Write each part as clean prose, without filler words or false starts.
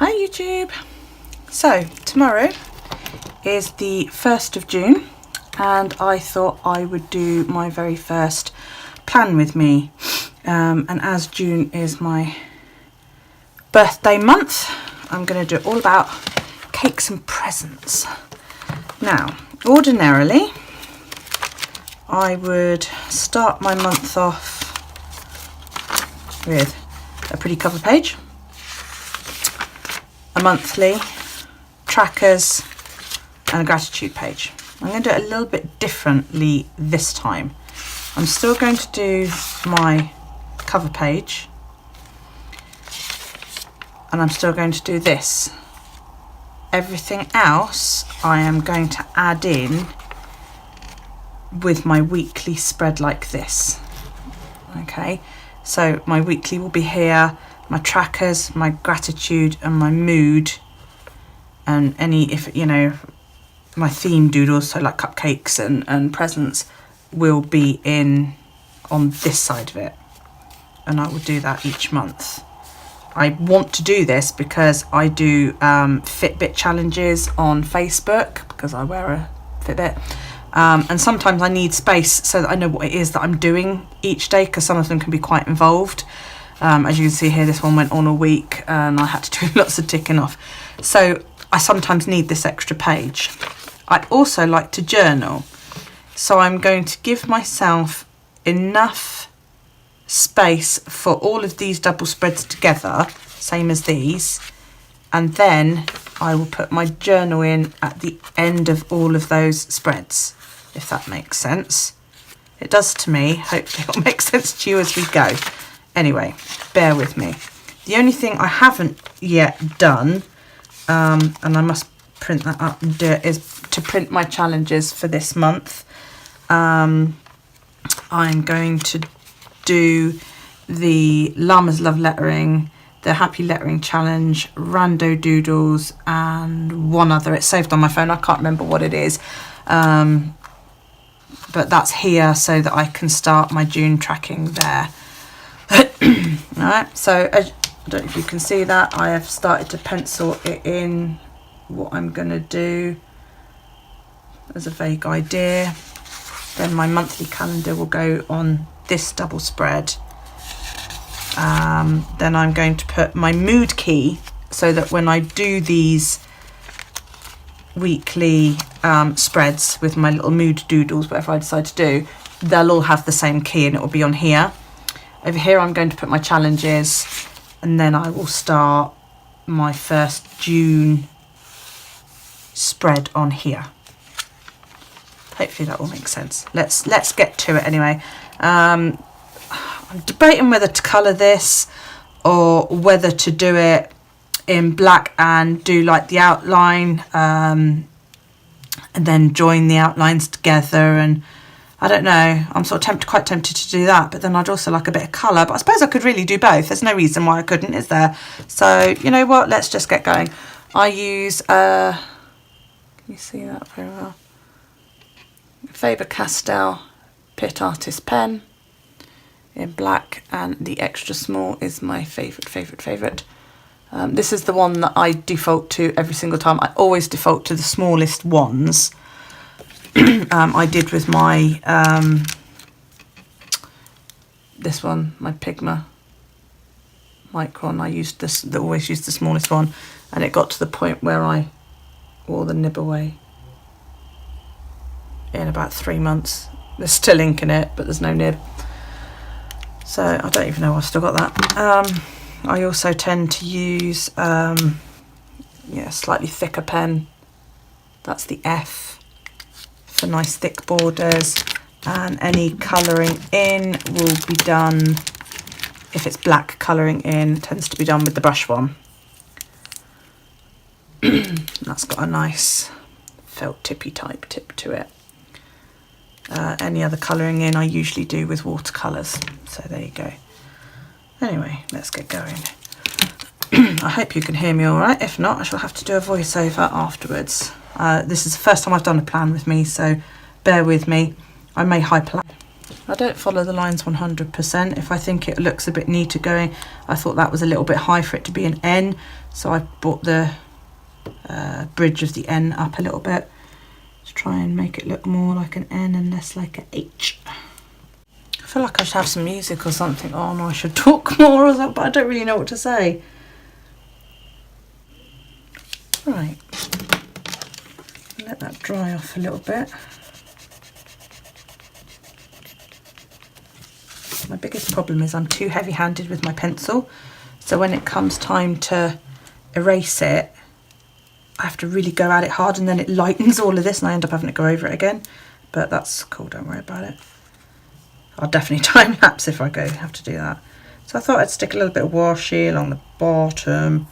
Hi YouTube! So tomorrow is the 1st of June and I thought I would do my very first plan with me, and as June is my birthday month I'm going to do it all about cakes and presents. Now ordinarily I would start my month off with a pretty cover page, a monthly, trackers and a gratitude page. I'm going to do it a little bit differently this time. I'm still going to do my cover page and I'm still going to do this. Everything else I am going to add in with my weekly spread like this. Okay, so my weekly will be here, my trackers, my gratitude and my mood, and any, if you know, my theme doodles, so like cupcakes and presents, will be in on this side of it, and I will do that each month. I want to do this because I do Fitbit challenges on Facebook because I wear a Fitbit, and sometimes I need space so that I know what it is that I'm doing each day, because some of them can be quite involved. As you can see here, this one went on a week and I had to do lots of ticking off, so I sometimes need this extra page. I also like to journal, so I'm going to give myself enough space for all of these double spreads together, same as these, and then I will put my journal in at the end of all of those spreads, if that makes sense. It does to me. Hopefully it'll make sense to you as we go. Anyway, bear with me. The only thing I haven't yet done, and I must print that up and do it, is to print my challenges for this month. I'm going to do the Llamas Love Lettering, the Happy Lettering Challenge, Rando Doodles, and one other. It's saved on my phone. I can't remember what it is. But that's here so that I can start my June tracking there. Alright, so I don't know if you can see that, I have started to pencil it in what I'm going to do as a vague idea. Then my monthly calendar will go on this double spread. Then I'm going to put my mood key so that when I do these weekly spreads with my little mood doodles, whatever I decide to do, they'll all have the same key and it will be on here. Over here I'm going to put my challenges, and then I will start my first June spread on here. Hopefully that will make sense. Let's get to it anyway. I'm debating whether to colour this or whether to do it in black and do like the outline, and then join the outlines together, and I don't know, I'm sort of quite tempted to do that, but then I'd also like a bit of colour, but I suppose I could really do both. There's no reason why I couldn't, is there? So you know what, let's just get going. I use can you see that very well? Faber Castell PITT Artist pen in black, and the extra small is my favourite. This is the one that I default to every single time. I always default to the smallest ones. I did with my this one, my Pigma Micron. I used this, always used the smallest one, and it got to the point where I wore the nib away in about 3 months. There's still ink in it, but there's no nib, so I don't even know I've still got that. I also tend to use slightly thicker pen. That's the F for nice thick borders, and any colouring in will be done, if it's black colouring in, it tends to be done with the brush one. That's got a nice felt tippy type tip to it. Any other colouring in I usually do with watercolours, so there you go. Anyway, let's get going. I hope you can hear me all right. If not, I shall have to do a voiceover afterwards. This is the first time I've done a plan with me, so bear with me. I may hyperlapse. I don't follow the lines 100%. If I think it looks a bit neater going, I thought that was a little bit high for it to be an N, so I brought the bridge of the N up a little bit to try and make it look more like an N and less like an H. I feel like I should have some music or something on, or I should talk more or something, but I don't really know what to say. Right, let that dry off a little bit. My biggest problem is I'm too heavy-handed with my pencil, so when it comes time to erase it, I have to really go at it hard, and then it lightens all of this and I end up having to go over it again. But that's cool, don't worry about it. I'll definitely time lapse if I have to do that. So I thought I'd stick a little bit of washi along the bottom,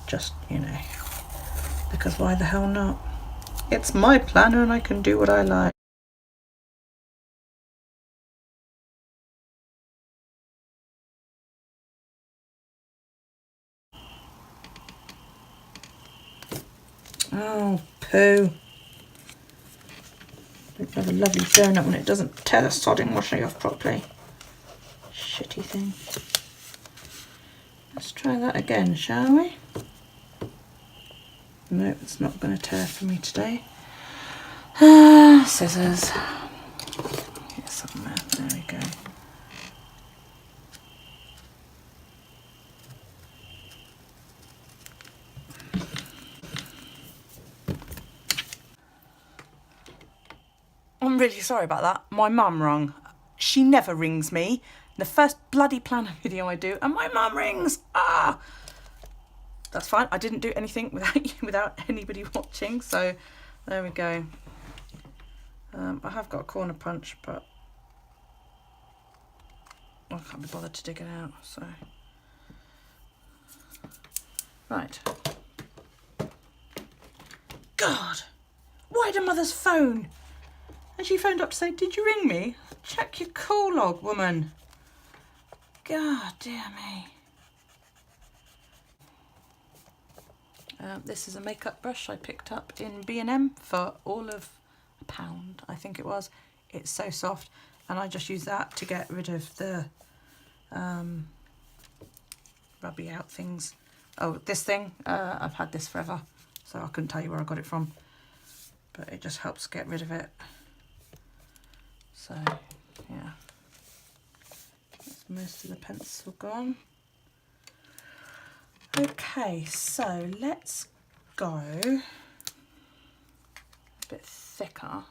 just, you know, because why the hell not? It's my planner and I can do what I like. Oh, poo. Looks like a lovely donut when it doesn't tear the sodding washi off properly. Shitty thing. Let's try that again, shall we? No, it's not going to tear for me today. Scissors. Here's somewhere. There we go. I'm really sorry about that. My mum rung. She never rings me. The first bloody planner video I do, and my mum rings. Ah, that's fine. I didn't do anything without anybody watching, so there we go. I have got a corner punch, but I can't be bothered to dig it out. So right. God, why did Mother's phone? And she phoned up to say, "Did you ring me? Check your call log, woman." God dear me. This is a makeup brush I picked up in B&M for all of £1, I think it was. It's so soft, and I just use that to get rid of the rubby out things. Oh, this thing, I've had this forever, so I couldn't tell you where I got it from, but it just helps get rid of it. So yeah, that's most of the pencil gone. Okay, so let's go a bit thicker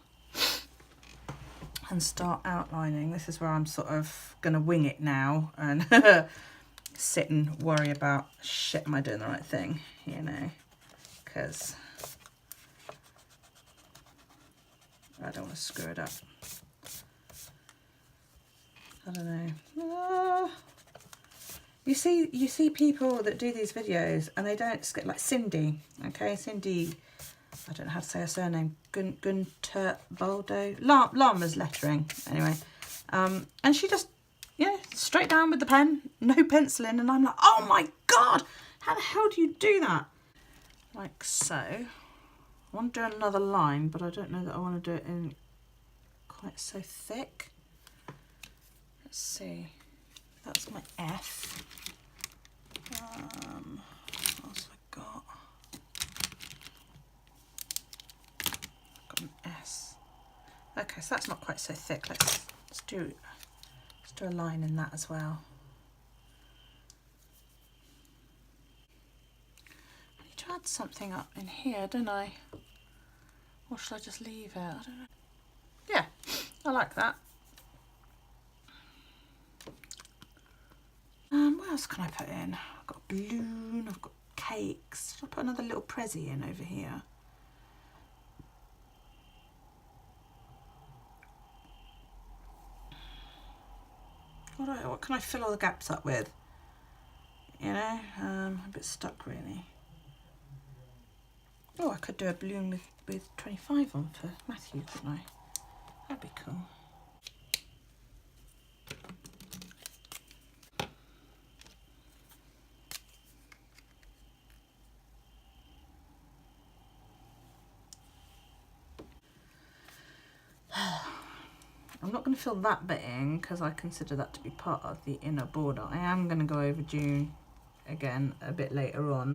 and start outlining. This is where I'm sort of going to wing it now and sit and worry about, shit, am I doing the right thing, you know, because I don't want to screw it up. I don't know. You see people that do these videos and they don't skip, like Cindy, okay? Cindy, I don't know how to say her surname, Gunter Baldo, Llama's lettering, anyway. And she just, yeah, straight down with the pen, no penciling, and I'm like, oh my God, how the hell do you do that? Like so. I want to do another line, but I don't know that I want to do it in quite so thick. Let's see. That's my F. What else have I got? I've got an S. Okay, so that's not quite so thick. Let's do a line in that as well. I need to add something up in here, don't I? Or should I just leave it? I don't know. Yeah, I like that. What else can I put in? I've got a balloon, I've got cakes. Should I put another little prezzy in over here? What can I fill all the gaps up with? You know, I'm a bit stuck really. Oh, I could do a balloon with 25 on for Matthew, couldn't I? That'd be cool. I'm not going to fill that bit in because I consider that to be part of the inner border. I am going to go over June again a bit later on.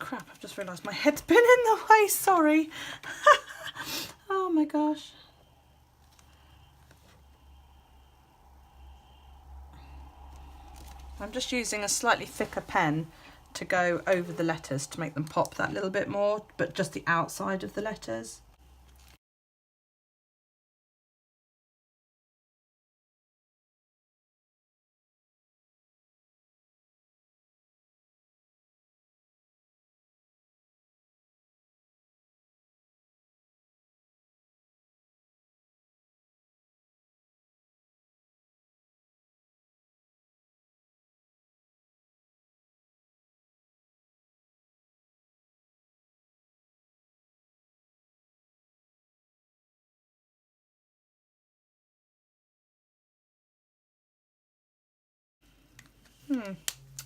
Crap, I've just realised my head's been in the way, sorry. Oh my gosh. I'm just using a slightly thicker pen to go over the letters to make them pop that little bit more, but just the outside of the letters.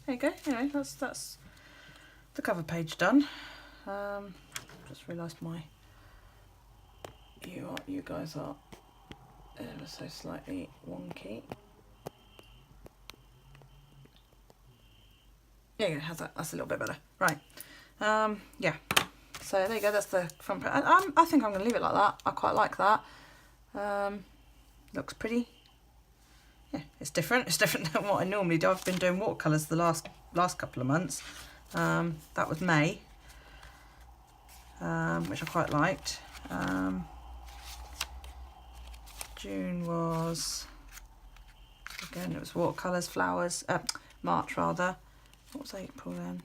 There you go. Anyway, that's the cover page done. Just realised you guys are ever so slightly wonky. Yeah, how's that? That's a little bit better. Right. Yeah. So there you go. That's the front. I think I'm going to leave it like that. I quite like that. Looks pretty. Yeah, it's different. It's different than what I normally do. I've been doing watercolours the last couple of months. That was May, which I quite liked. June was, again, it was watercolours, flowers. March rather. What was April then?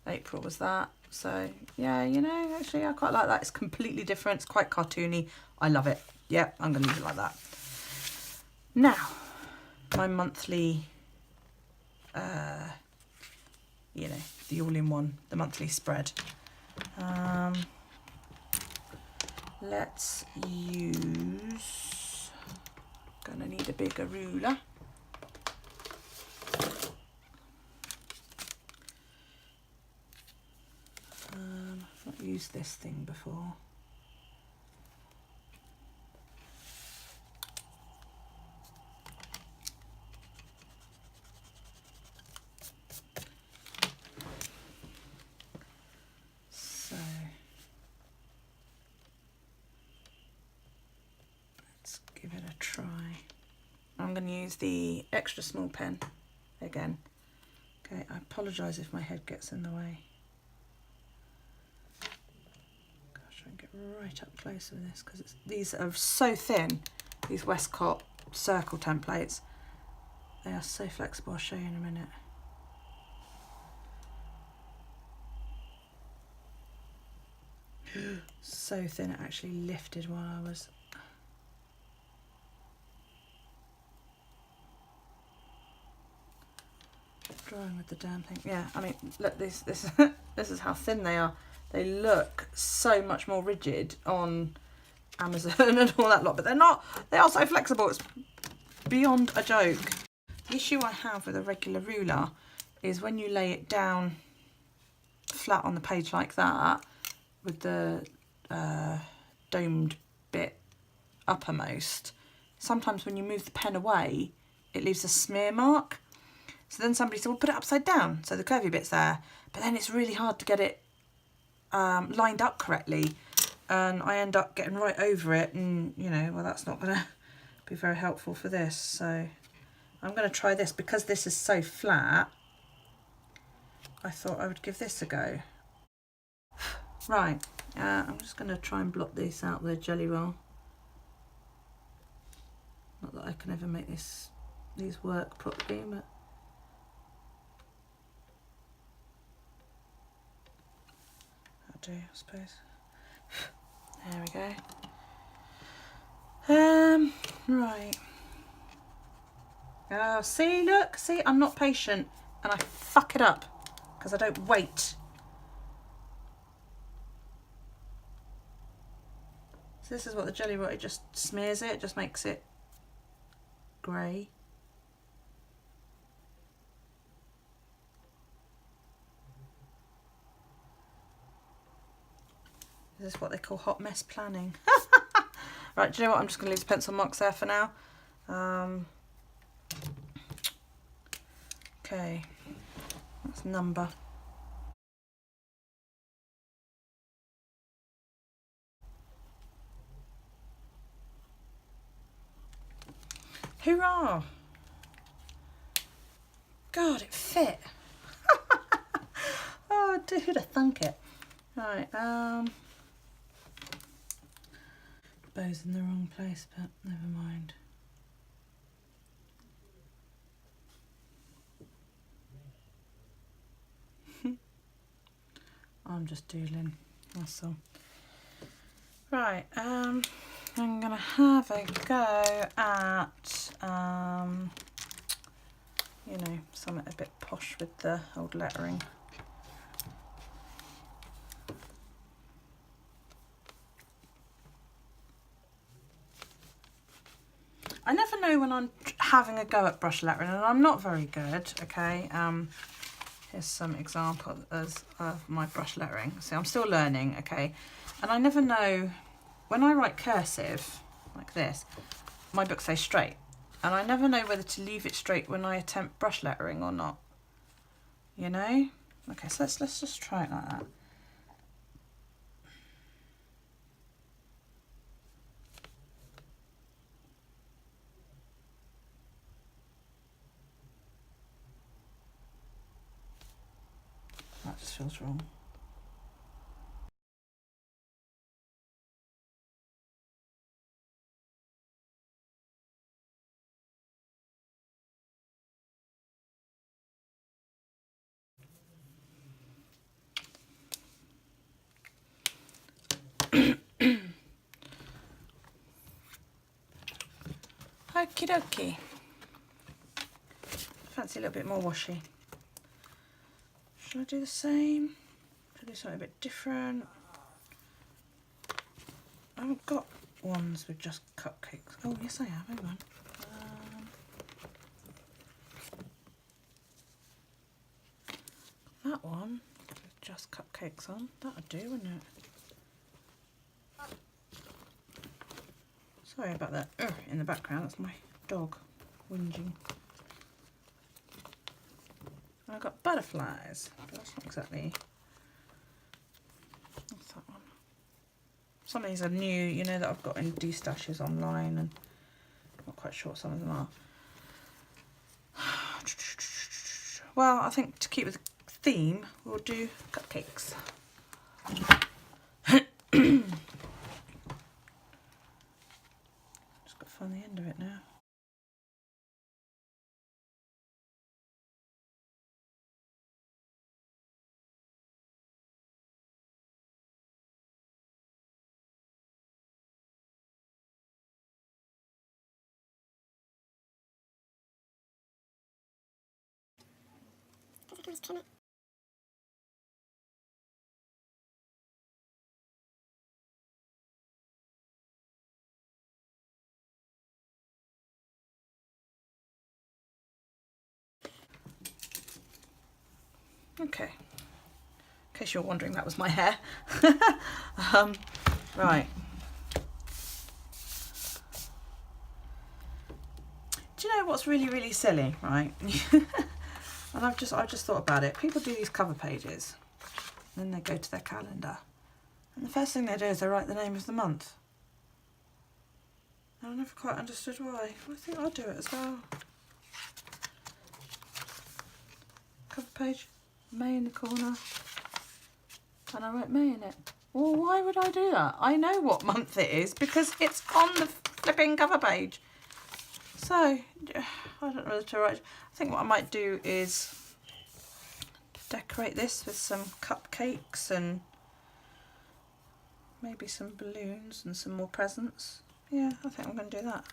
April was that. So yeah, you know, actually I quite like that. It's completely different. It's quite cartoony. I love it. Yeah, I'm going to leave it like that. Now, my monthly, you know, the all-in-one, the monthly spread. Let's use, gonna need a bigger ruler. I've not used this thing before. So let's give it a try. I'm going to use the extra small pen again. Okay, I apologise if my head gets in the way. Gosh, I can get right up close with this because these are so thin, these Westcott circle templates. They are so flexible. I'll show you in a minute. So thin, it actually lifted while I was drawing with the damn thing. Yeah, I mean, look, this this is how thin they are. They look so much more rigid on Amazon and all that lot, but they're not. They are so flexible. It's beyond a joke. The issue I have with a regular ruler is when you lay it down flat on the page like that, with the domed bit uppermost, sometimes when you move the pen away, it leaves a smear mark. So then somebody said, well, put it upside down, so the curvy bit's there. But then it's really hard to get it lined up correctly. And I end up getting right over it, and, you know, well, that's not going to be very helpful for this. So I'm going to try this. Because this is so flat, I thought I would give this a go. Right, I'm just going to try and blot this out with a jelly roll. Not that I can ever make these work properly, but I'll do, I suppose. There we go. Right. Oh, see, look, see, I'm not patient, and I fuck it up because I don't wait. So this is what the jelly roll, it just smears it, just makes it grey. This is what they call hot mess planning. Right, do you know what? I'm just going to leave the pencil marks there for now. Okay, that's number. Hurrah! God, it fit. Oh, dude, who'd have thunk it? Right, bow's in the wrong place, but never mind. I'm just doodling, that's all. Right, I'm gonna have a go at, you know, something a bit posh with the old lettering. I never know when I'm having a go at brush lettering, and I'm not very good, okay? Here's some examples of my brush lettering. See, I'm still learning, okay? And I never know, when I write cursive, like this, my book says straight. And I never know whether to leave it straight when I attempt brush lettering or not. You know? Okay, so let's just try it like that. That just feels wrong. Okie dokie. Fancy a little bit more washi. Should I do the same? Should I do something a bit different? I haven't got ones with just cupcakes. Oh, yes I have, hang on. That one with just cupcakes on. That'd do, wouldn't it? Sorry about that in the background, that's my dog whinging. And I've got butterflies, but that's not exactly... What's that one? Some of these are new, you know, that I've got in de-stashes online, and I'm not quite sure what some of them are. Well, I think to keep with the theme, we'll do cupcakes. Just got to find the end of it now. Okay, in case you're wondering, that was my hair. Right. Do you know what's really, really silly, right? And I've just thought about it. People do these cover pages, and then they go to their calendar, and the first thing they do is they write the name of the month. And I never quite understood why. I think I'll do it as well. Cover page, May in the corner, and I wrote May in it. Well, why would I do that? I know what month it is because it's on the flipping cover page. So, I don't know whether to write. I think what I might do is decorate this with some cupcakes and maybe some balloons and some more presents. Yeah, I think I'm going to do that.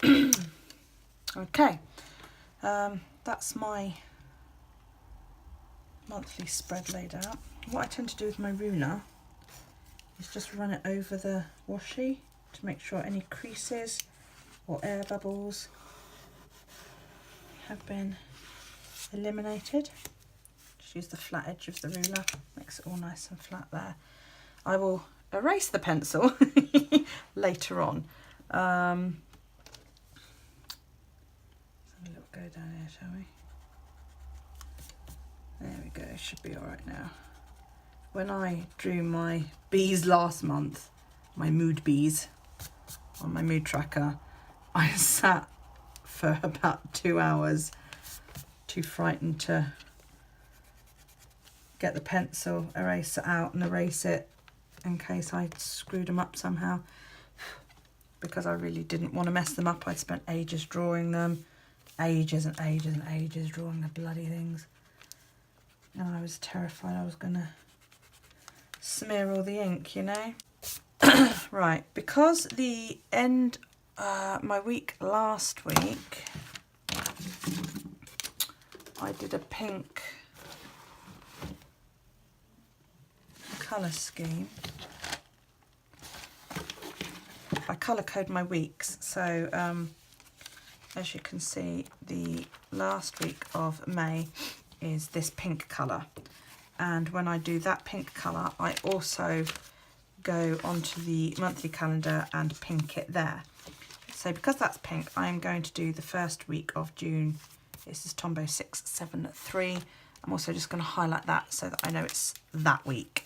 Okay, that's my monthly spread laid out. What I tend to do with my ruler is just run it over the washi to make sure any creases or air bubbles have been eliminated. Just use the flat edge of the ruler, makes it all nice and flat there. I will erase the pencil later on. Let's have a little go down here, shall we? There we go, should be all right now. When I drew my bees last month, my mood bees, on my mood tracker, I sat for about 2 hours, too frightened to get the pencil eraser out and erase it in case I screwed them up somehow, because I really didn't want to mess them up. I'd spent ages drawing them, ages and ages and ages drawing the bloody things, and I was terrified I was gonna smear all the ink, you know. Right, because the end my week last week I did a pink colour scheme. I colour code my weeks, so as you can see, the last week of May is this pink colour, and when I do that pink colour I also go onto the monthly calendar and pink it there. So because that's pink, I am going to do the first week of June. This is Tombow 673. I'm also just going to highlight that so that I know it's that week.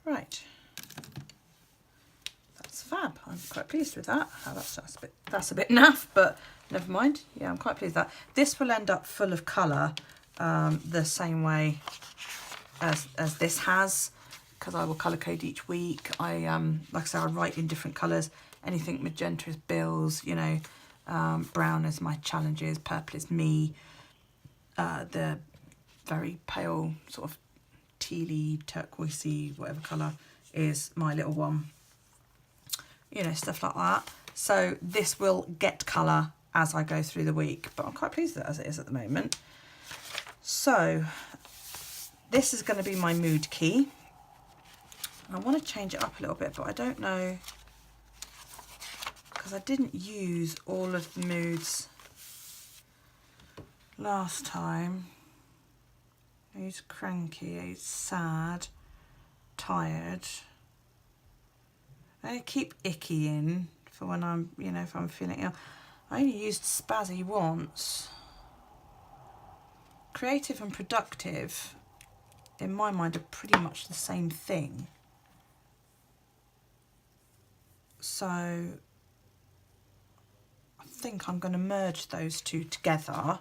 Right, that's fab. I'm quite pleased with that. Oh, that's a bit naff, but never mind. Yeah, I'm quite pleased with that. This will end up full of colour the same way as this has, because I will colour code each week. I like I say, I write in different colours. Anything magenta is Bill's, you know, brown is my challenges, purple is me, the very pale sort of tealy, turquoisey, whatever colour is my little one, you know, stuff like that. So this will get colour as I go through the week, but I'm quite pleased with it as it is at the moment. So this is going to be my mood key. I want to change it up a little bit, but I don't know, because I didn't use all of the moods last time. I used cranky, I used sad, tired. I keep icky in for when I'm, you know, if I'm feeling ill. I only used spazzy once. Creative and productive, in my mind, are pretty much the same thing. So I think I'm going to merge those two together.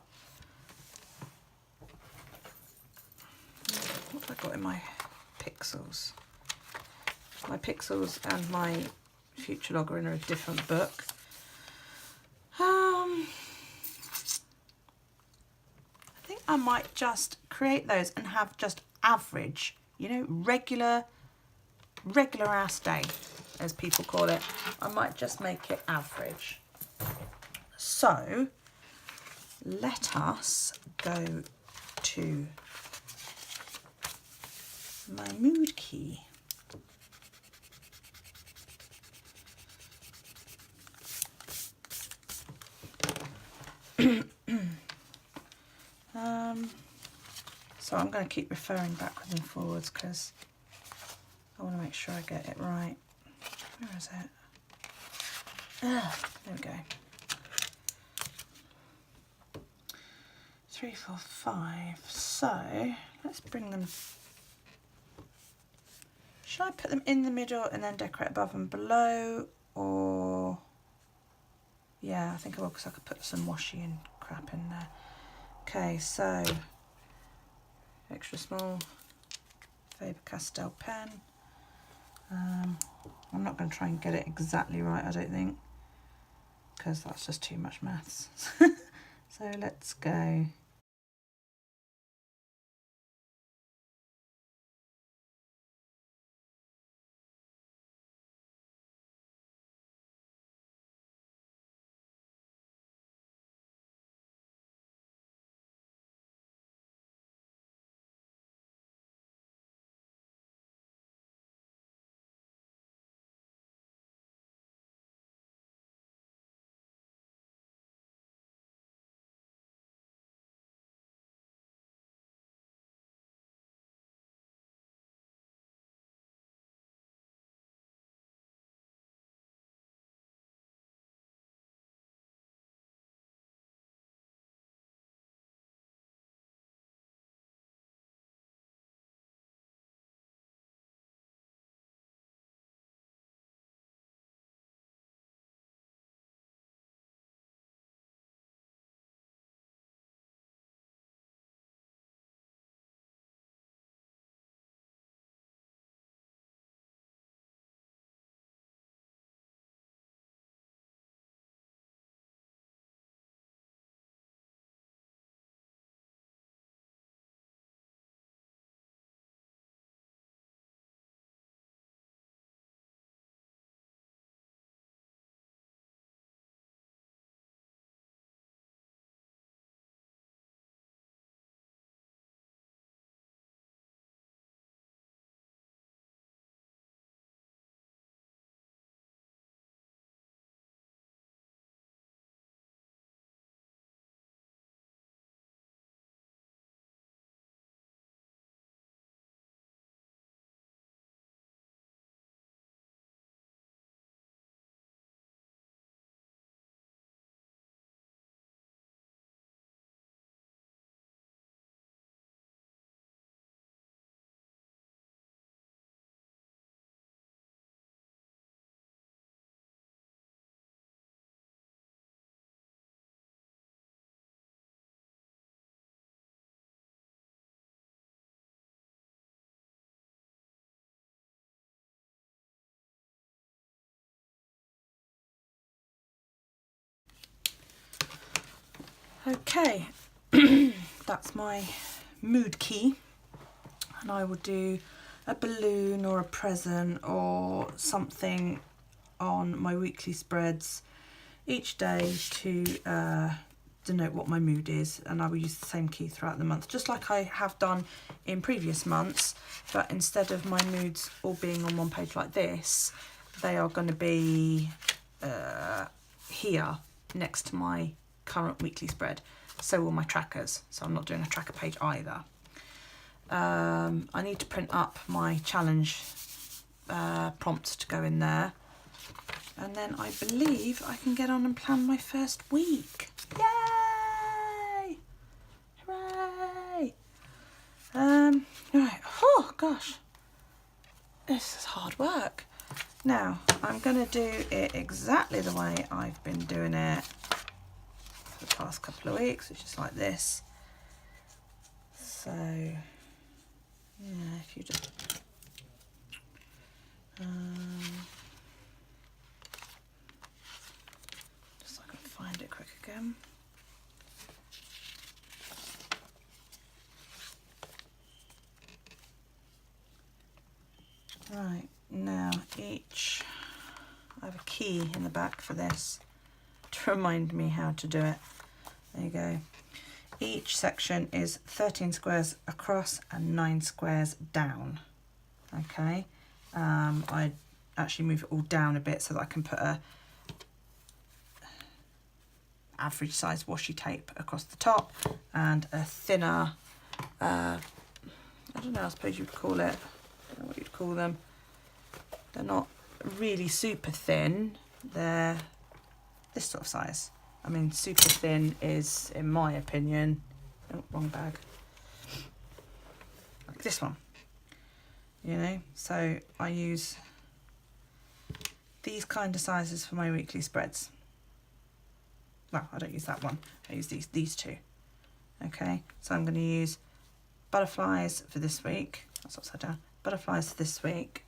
What have I got in my pixels? My pixels and my future log are in a different book. I think I might just create those and have just average, you know, regular ass day, as people call it. I might just make it average. So let us go to my mood key. So I'm going to keep referring backwards and forwards because I want to make sure I get it right. Where is it? There we go. 3, 4, 5. So let's bring them. Should I put them in the middle and then decorate above and below, or yeah, I think I will, because I could put some washi and crap in there. Okay, so extra small Faber Castell pen. I'm not going to try and get it exactly right, I don't think, because that's just too much maths. So let's go. Okay, that's my mood key, and I will do a balloon or a present or something on my weekly spreads each day to denote what my mood is, and I will use the same key throughout the month, just like I have done in previous months, but instead of my moods all being on one page like this, they are going to be here next to my current weekly spread. So will my trackers, so I'm not doing a tracker page either. I need to print up my challenge prompts to go in there, and then I believe I can get on and plan my first week. Yay! Hooray! Right, oh gosh, this is hard work. Now I'm going to do it exactly the way I've been doing it for the past couple of weeks, which is like this. So yeah, if you just just so I can find it quick again. Right, now each, I have a key in the back for this to remind me how to do it. There you go. Each section is 13 squares across and 9 squares down. Okay, I actually move it all down a bit so that I can put a average size washi tape across the top and a thinner, I don't know, I suppose you'd call it, I don't know what you'd call them. They're not really super thin, they're this sort of size. I mean, super thin is, in my opinion, oh, wrong bag, like this one, you know. So I use these kind of sizes for my weekly spreads. Well, I don't use that one, I use these two. Okay, so I'm going to use butterflies for this week, that's upside down, butterflies for this week,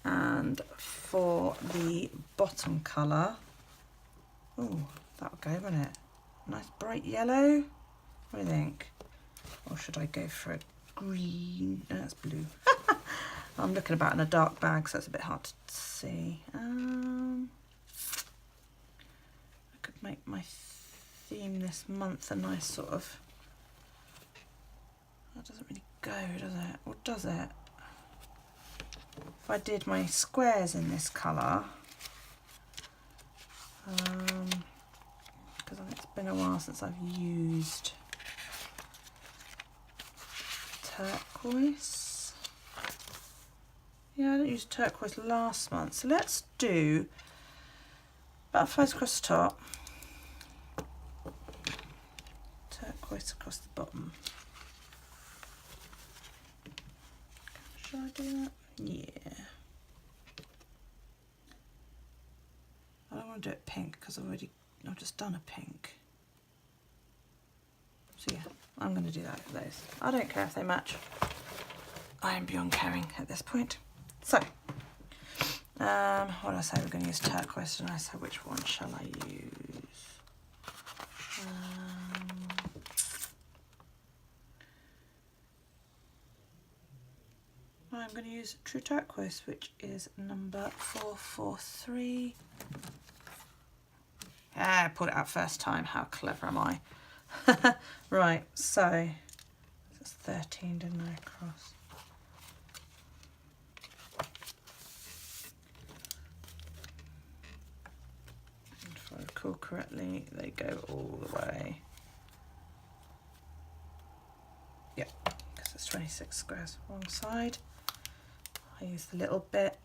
and for the bottom colour, oh, that would go, wouldn't it? Nice bright yellow. What do you think? Or should I go for a green? No, that's blue. I'm looking about in a dark bag, so it's a bit hard to see. I could make my theme this month a nice sort of... That doesn't really go, does it? Or does it? If I did my squares in this colour, because I think it's been a while since I've used turquoise. Yeah, I didn't use turquoise last month, so let's do butterflies across the top, turquoise across the bottom. Should I do that? Yeah. I don't want to do it pink because I've just done a pink. So yeah, I'm going to do that for those. I don't care if they match. I am beyond caring at this point. So, what did I say? We're going to use turquoise, and I said which one shall I use? I'm going to use True Turquoise, which is number 443. I pulled it out first time. How clever am I? Right, so that's 13, didn't I, across? If I recall correctly, they go all the way. Yep, because it's 26 squares. Wrong side. I use the little bit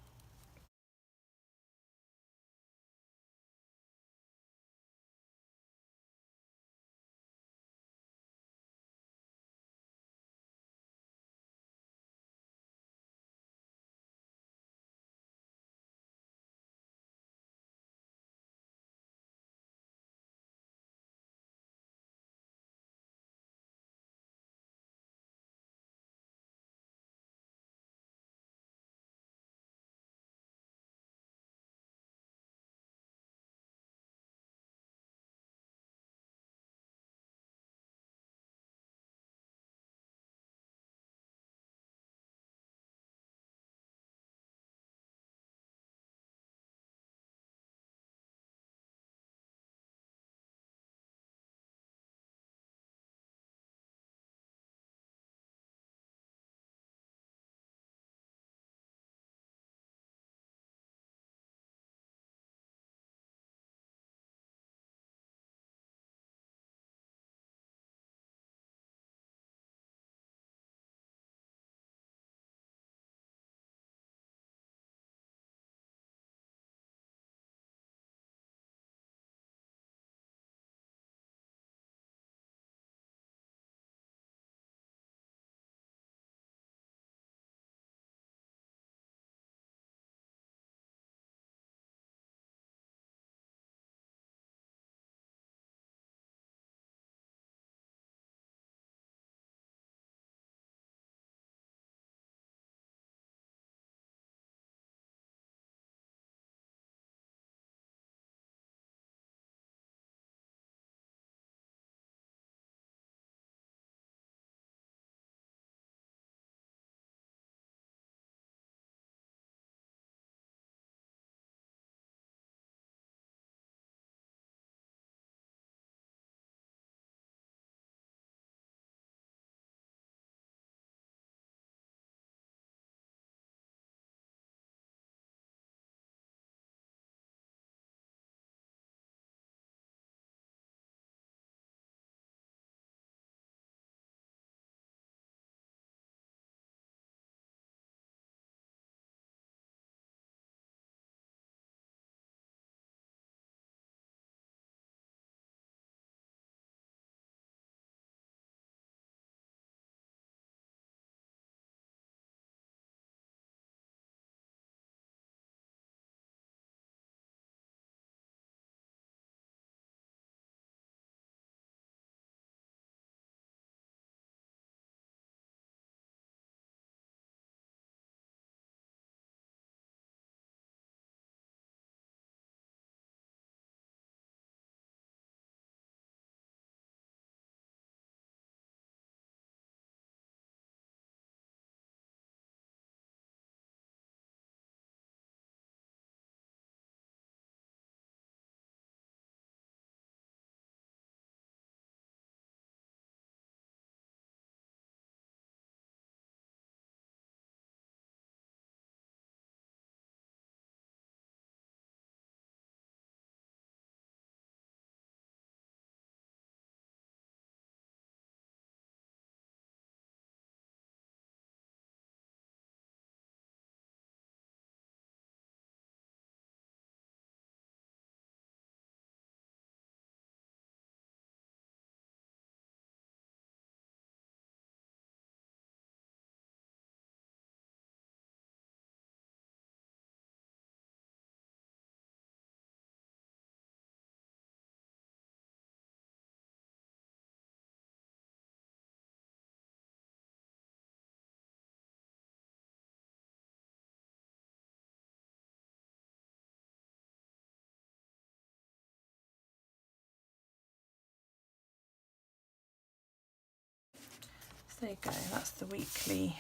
there you go, that's the weekly.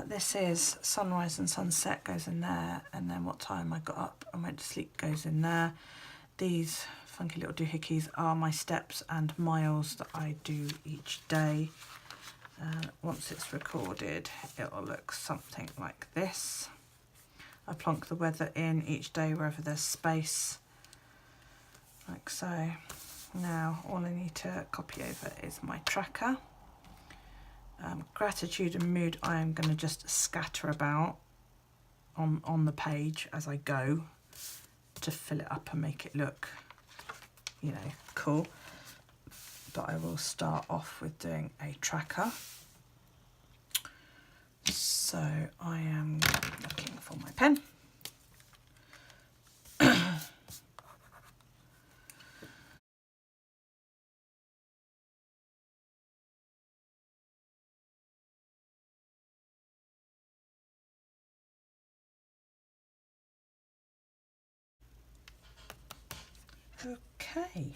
This is sunrise and sunset goes in there, and then what time I got up and went to sleep goes in there. These funky little doohickeys are my steps and miles that I do each day. Once it's recorded, it'll look something like this. I plonk the weather in each day wherever there's space, like so. Now all I need to copy over is my tracker. Gratitude and mood I am going to just scatter about on the page as I go to fill it up and make it look, you know, cool. But I will start off with doing a tracker. So I am looking for my pen. Okay,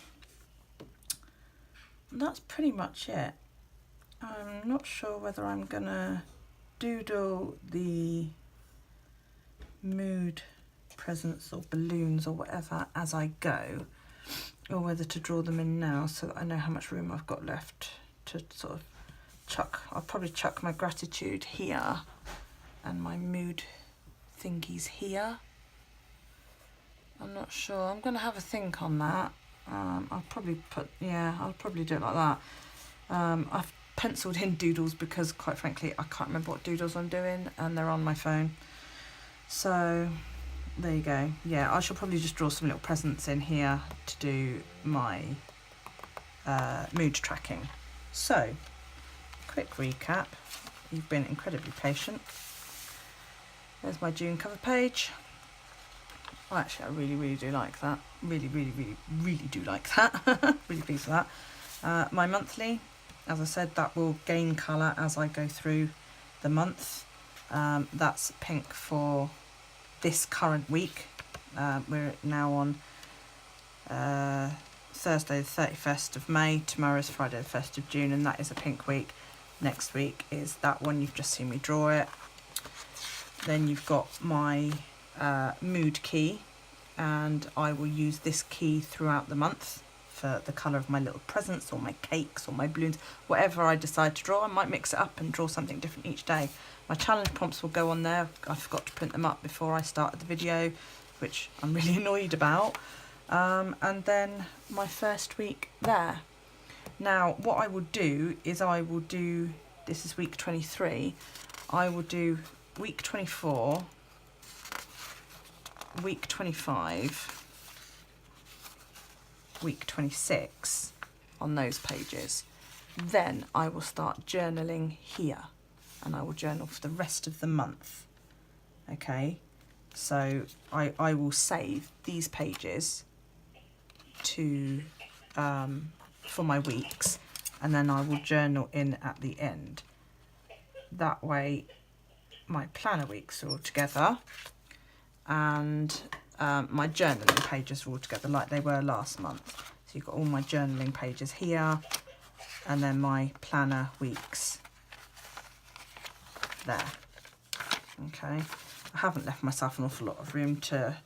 that's pretty much it. I'm not sure whether I'm gonna doodle the mood presents or balloons or whatever as I go, or whether to draw them in now so that I know how much room I've got left to sort of chuck. I'll probably chuck my gratitude here and my mood thingies here. I'm not sure. I'm going to have a think on that. I'll probably I'll probably do it like that. I've penciled in doodles because, quite frankly, I can't remember what doodles I'm doing and they're on my phone. So there you go. Yeah, I shall probably just draw some little presents in here to do my mood tracking. So, quick recap. You've been incredibly patient. There's my June cover page. Well, actually, I really do like that. Really do like that. Really pleased with that. My monthly, as I said, that will gain colour as I go through the month. That's pink for this current week. We're now on Thursday the 31st of May. Tomorrow is Friday the 1st of June, and that is a pink week. Next week is that one. You've just seen me draw it. Then you've got my mood key, and I will use this key throughout the month for the colour of my little presents or my cakes or my balloons, whatever I decide to draw. I might mix it up and draw something different each day. My challenge prompts will go on there. I forgot to print them up before I started the video, which I'm really annoyed about. And then my first week there. Now what I will do is this is week 23, I will do week 24, week 25, week 26 on those pages. Then I will start journaling here, and I will journal for the rest of the month. Okay, so I will save these pages to for my weeks, and then I will journal in at the end. That way my planner weeks are all together, and my journaling pages are all together like they were last month. So you've got all my journaling pages here, and then my planner weeks there. Okay, I haven't left myself an awful lot of room to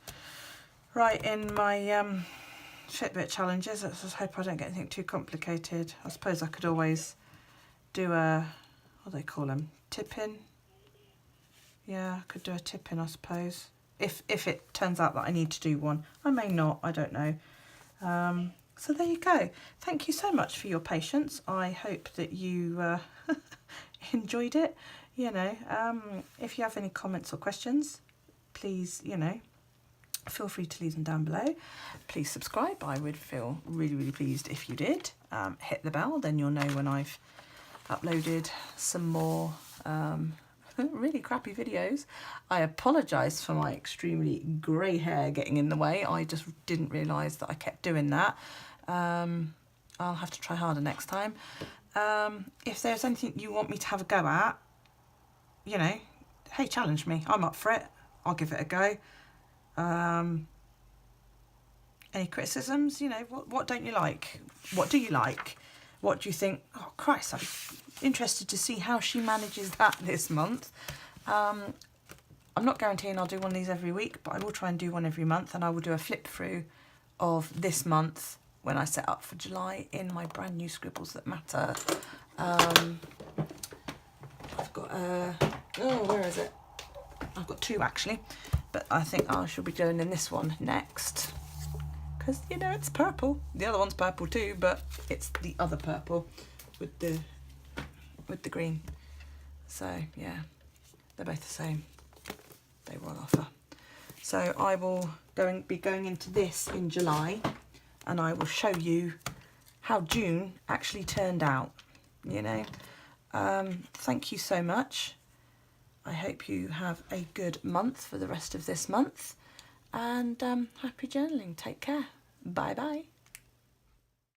write in my Fitbit challenges. Let's just hope I don't get anything too complicated. I suppose I could always do a, what do they call them, tip-in? Yeah, I could do a tip-in, I suppose. If it turns out that I need to do one. I may not, I don't know. So there you go. Thank you so much for your patience. I hope that you enjoyed it. You know, if you have any comments or questions, please, you know, feel free to leave them down below. Please subscribe. I would feel really pleased if you did. Hit the bell, then you'll know when I've uploaded some more really crappy videos. I apologise for my extremely grey hair getting in the way. I just didn't realise that I kept doing that. I'll have to try harder next time. If there's anything you want me to have a go at, you know, hey, challenge me. I'm up for it. I'll give it a go. Any criticisms? You know, what don't you like? What do you like? What do you think? Oh Christ, interested to see how she manages that this month. I'm not guaranteeing I'll do one of these every week, but I will try and do one every month, and I will do a flip through of this month when I set up for July in my brand new Scribbles That Matter. I've got where is it? I've got two actually, but I think I shall be doing in this one next, because you know it's purple. The other one's purple too, but it's the other purple with the green. So yeah, they're both the same. They were on offer. So I will be going into this in July, and I will show you how June actually turned out, you know. Thank you so much. I hope you have a good month for the rest of this month, and happy journaling. Take care. Bye bye.